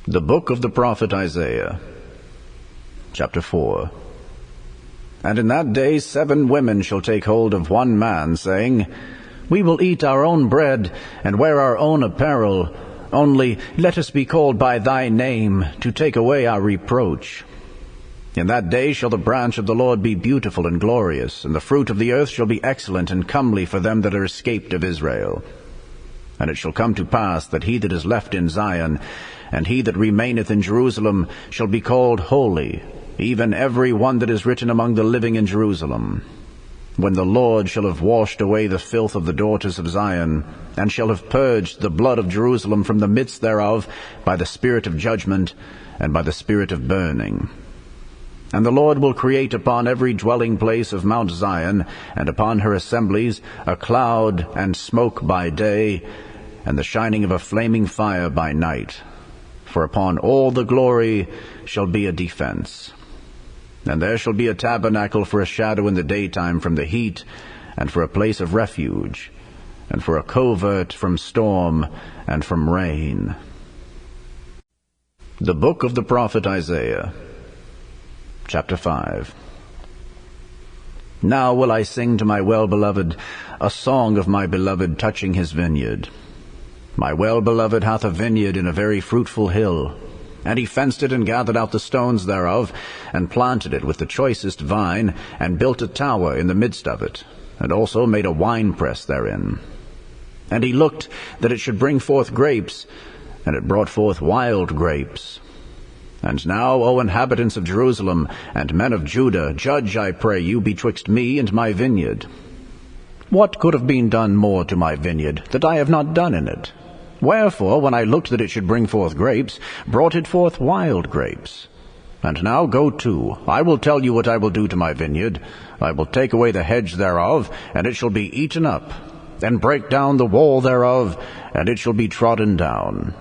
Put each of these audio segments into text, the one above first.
The book of the prophet Isaiah, chapter 4. And in that day 7 women shall take hold of one man, saying, We will eat our own bread, and wear our own apparel. Only let us be called by thy name, to take away our reproach. In that day shall the branch of the Lord be beautiful and glorious, and the fruit of the earth shall be excellent and comely for them that are escaped of Israel. And it shall come to pass that he that is left in Zion, and he that remaineth in Jerusalem, shall be called holy, even every one that is written among the living in Jerusalem. When the Lord shall have washed away the filth of the daughters of Zion, and shall have purged the blood of Jerusalem from the midst thereof, by the spirit of judgment, and by the spirit of burning. And the Lord will create upon every dwelling place of Mount Zion, and upon her assemblies, a cloud and smoke by day, and the shining of a flaming fire by night. For upon all the glory shall be a defense. And there shall be a tabernacle for a shadow in the daytime from the heat, and for a place of refuge, and for a covert from storm and from rain. The book of the prophet Isaiah, chapter 5. Now will I sing to my well-beloved a song of my beloved touching his vineyard. My well-beloved hath a vineyard in a very fruitful hill, and he fenced it and gathered out the stones thereof, and planted it with the choicest vine, and built a tower in the midst of it, and also made a winepress therein. And he looked that it should bring forth grapes, and it brought forth wild grapes. And now, O inhabitants of Jerusalem, and men of Judah, judge, I pray you, betwixt me and my vineyard. What could have been done more to my vineyard, that I have not done in it? Wherefore, when I looked that it should bring forth grapes, brought it forth wild grapes. And now go to, I will tell you what I will do to my vineyard. I will take away the hedge thereof, and it shall be eaten up, and break down the wall thereof, and it shall be trodden down.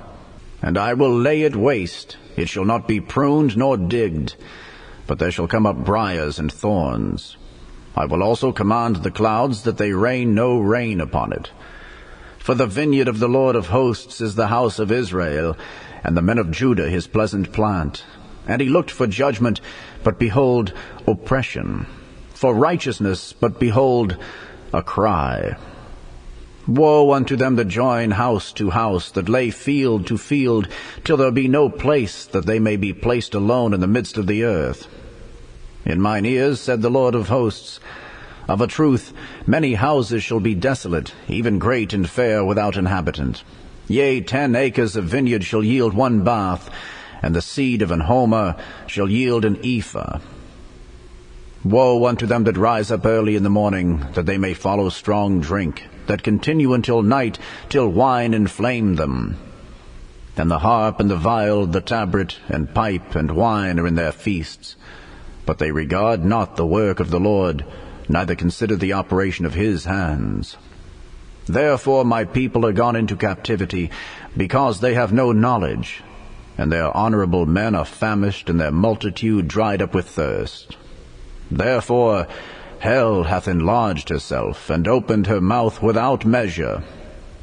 And I will lay it waste, it shall not be pruned nor digged, but there shall come up briars and thorns. I will also command the clouds that they rain no rain upon it. For the vineyard of the Lord of hosts is the house of Israel, and the men of Judah his pleasant plant. And he looked for judgment, but behold, oppression; for righteousness, but behold, a cry. Woe unto them that join house to house, that lay field to field, till there be no place that they may be placed alone in the midst of the earth. In mine ears, said the Lord of hosts, of a truth, many houses shall be desolate, even great and fair, without inhabitant. Yea, 10 acres of vineyard shall yield 1 bath, and the seed of an homer shall yield an ephah. Woe unto them that rise up early in the morning, that they may follow strong drink, that continue until night, till wine inflame them. And the harp and the viol, the tabret, and pipe, and wine are in their feasts. But they regard not the work of the Lord, neither consider the operation of his hands. Therefore my people are gone into captivity, because they have no knowledge, and their honorable men are famished, and their multitude dried up with thirst. Therefore hell hath enlarged herself, and opened her mouth without measure,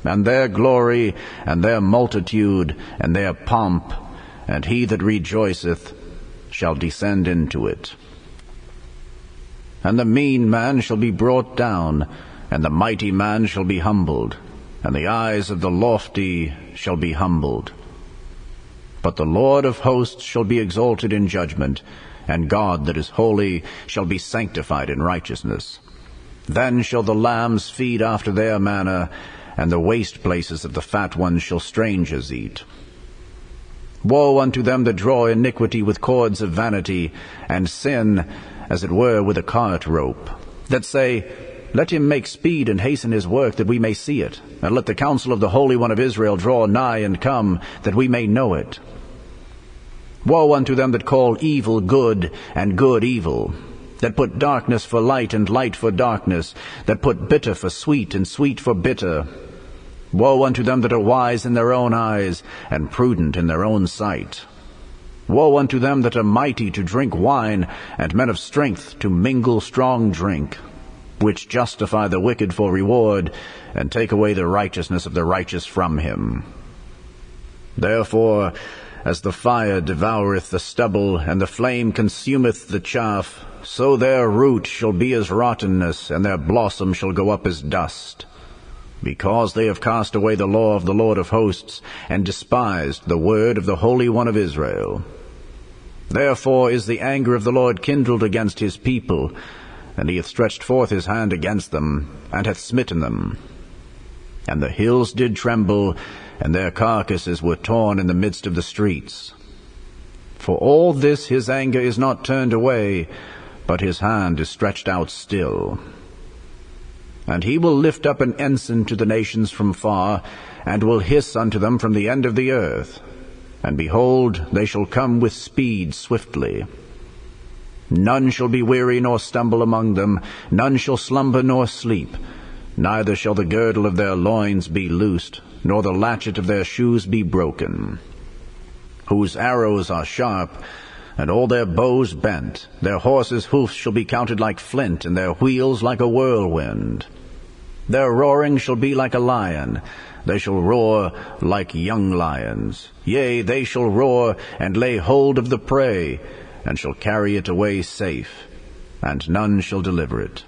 and their glory, and their multitude, and their pomp, and he that rejoiceth shall descend into it. And the mean man shall be brought down, and the mighty man shall be humbled, and the eyes of the lofty shall be humbled. But the Lord of hosts shall be exalted in judgment, and God that is holy shall be sanctified in righteousness. Then shall the lambs feed after their manner, and the waste places of the fat ones shall strangers eat. Woe unto them that draw iniquity with cords of vanity, and sin, as it were, with a cart rope, that say, Let him make speed and hasten his work, that we may see it, and let the counsel of the Holy One of Israel draw nigh and come, that we may know it. Woe unto them that call evil good, and good evil, that put darkness for light, and light for darkness, that put bitter for sweet, and sweet for bitter. Woe unto them that are wise in their own eyes, and prudent in their own sight. Woe unto them that are mighty to drink wine, and men of strength to mingle strong drink, which justify the wicked for reward, and take away the righteousness of the righteous from him. Therefore, As the fire devoureth the stubble, and the flame consumeth the chaff, so their root shall be as rottenness, and their blossom shall go up as dust. Because they have cast away the law of the Lord of hosts, and despised the word of the Holy One of Israel. Therefore is the anger of the Lord kindled against his people, and he hath stretched forth his hand against them, and hath smitten them. And the hills did tremble, and their carcasses were torn in the midst of the streets. For all this his anger is not turned away, but his hand is stretched out still. And he will lift up an ensign to the nations from far, and will hiss unto them from the end of the earth. And behold, they shall come with speed swiftly. None shall be weary nor stumble among them, none shall slumber nor sleep, neither shall the girdle of their loins be loosed, nor the latchet of their shoes be broken. Whose arrows are sharp, and all their bows bent. Their horses' hoofs shall be counted like flint, and their wheels like a whirlwind. Their roaring shall be like a lion. They shall roar like young lions. Yea, they shall roar, and lay hold of the prey, and shall carry it away safe, and none shall deliver it.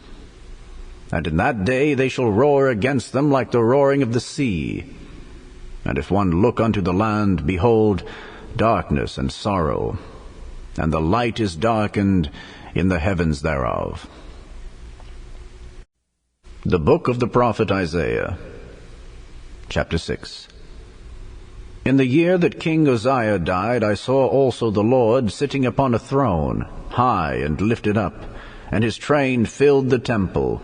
And in that day they shall roar against them like the roaring of the sea. And if one look unto the land, behold, darkness and sorrow, and the light is darkened in the heavens thereof. The Book of the Prophet Isaiah, Chapter 6. In the year that King Uzziah died, I saw also the Lord sitting upon a throne, high and lifted up, and his train filled the temple.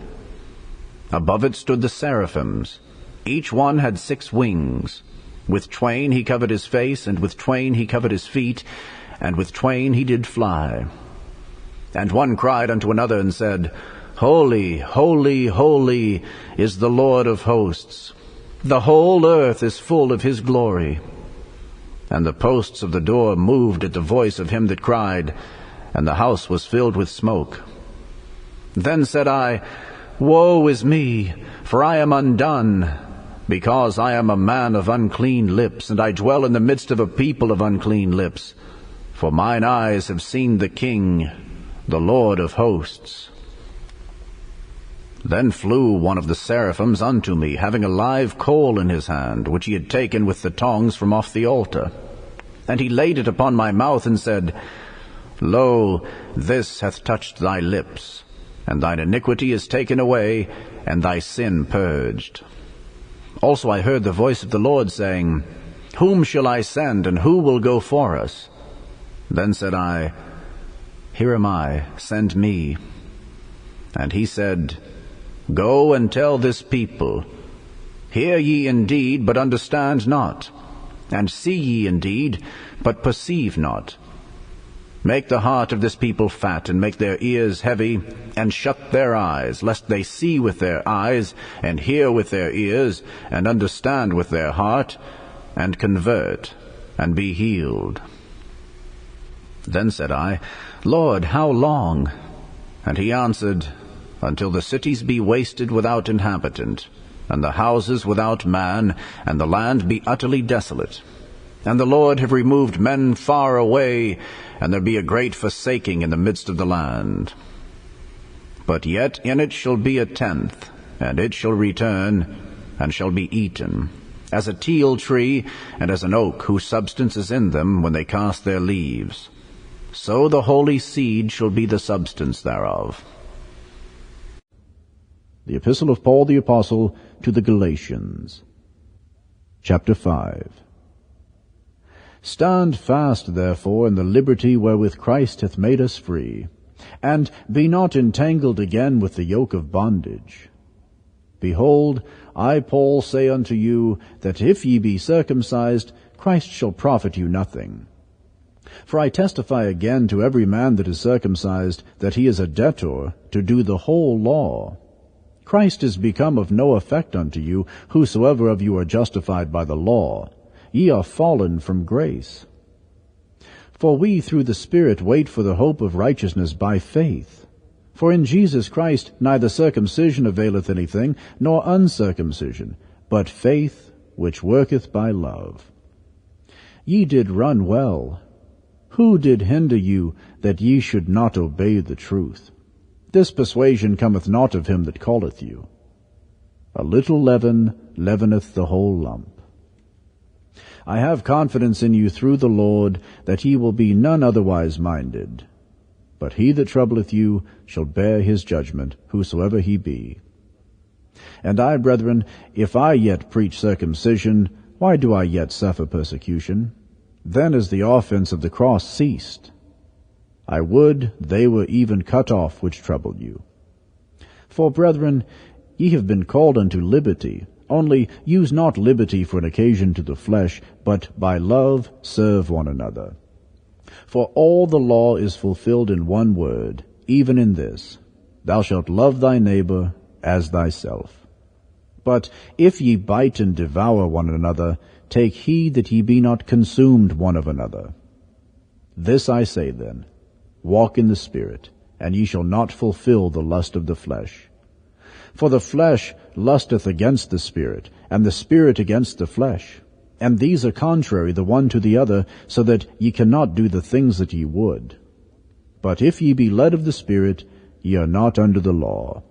Above it stood the seraphims. Each one had 6 wings. With twain he covered his face, and with twain he covered his feet, and with twain he did fly. And one cried unto another, and said, Holy, holy, holy is the Lord of hosts. The whole earth is full of his glory. And the posts of the door moved at the voice of him that cried, and the house was filled with smoke. Then said I, Woe is me, for I am undone, because I am a man of unclean lips, and I dwell in the midst of a people of unclean lips. For mine eyes have seen the King, the Lord of hosts. Then flew one of the seraphims unto me, having a live coal in his hand, which he had taken with the tongs from off the altar. And he laid it upon my mouth, and said, Lo, this hath touched thy lips, and thine iniquity is taken away, and thy sin purged. Also I heard the voice of the Lord saying, Whom shall I send, and who will go for us? Then said I, Here am I, send me. And he said, Go and tell this people, Hear ye indeed, but understand not, and see ye indeed, but perceive not. Make the heart of this people fat, and make their ears heavy, and shut their eyes, lest they see with their eyes, and hear with their ears, and understand with their heart, and convert, and be healed. Then said I, Lord, how long? And he answered, Until the cities be wasted without inhabitant, and the houses without man, and the land be utterly desolate. And the Lord have removed men far away, and there be a great forsaking in the midst of the land. But yet in it shall be a tenth, and it shall return, and shall be eaten, as a teil tree, and as an oak whose substance is in them when they cast their leaves. So the holy seed shall be the substance thereof. The Epistle of Paul the Apostle to the Galatians, Chapter 5. Stand fast, therefore, in the liberty wherewith Christ hath made us free, and be not entangled again with the yoke of bondage. Behold, I, Paul, say unto you, that if ye be circumcised, Christ shall profit you nothing. For I testify again to every man that is circumcised, that he is a debtor to do the whole law. Christ is become of no effect unto you, whosoever of you are justified by the law. Ye are fallen from grace. For we through the Spirit wait for the hope of righteousness by faith. For in Jesus Christ neither circumcision availeth anything, nor uncircumcision, but faith which worketh by love. Ye did run well. Who did hinder you that ye should not obey the truth? This persuasion cometh not of him that calleth you. A little leaven leaveneth the whole lump. I have confidence in you through the Lord, that ye will be none otherwise minded. But he that troubleth you shall bear his judgment, whosoever he be. And I, brethren, if I yet preach circumcision, why do I yet suffer persecution? Then is the offense of the cross ceased. I would they were even cut off which troubled you. For, brethren, ye have been called unto liberty. Only use not liberty for an occasion to the flesh, but by love serve one another. For all the law is fulfilled in one word, even in this, Thou shalt love thy neighbor as thyself. But if ye bite and devour one another, take heed that ye be not consumed one of another. This I say then, walk in the Spirit, and ye shall not fulfill the lust of the flesh. For the flesh lusteth against the Spirit, and the Spirit against the flesh. And these are contrary the one to the other, so that ye cannot do the things that ye would. But if ye be led of the Spirit, ye are not under the law.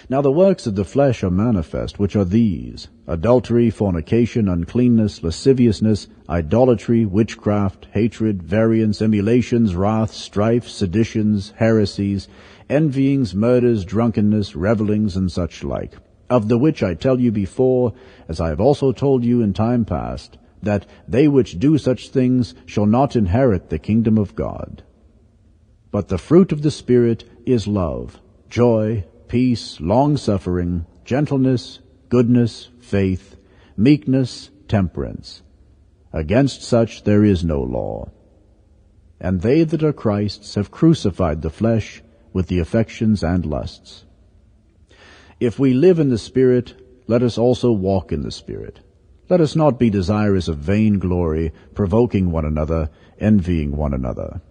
Now the works of the flesh are manifest, which are these: adultery, fornication, uncleanness, lasciviousness, idolatry, witchcraft, hatred, variance, emulations, wrath, strife, seditions, heresies, envyings, murders, drunkenness, revellings, and such like, of the which I tell you before, as I have also told you in time past, that they which do such things shall not inherit the kingdom of God. But the fruit of the Spirit is love, joy, peace, long-suffering, gentleness, goodness, faith, meekness, temperance. Against such there is no law. And they that are Christ's have crucified the flesh with the affections and lusts. If we live in the Spirit, let us also walk in the Spirit. Let us not be desirous of vain glory, provoking one another, envying one another.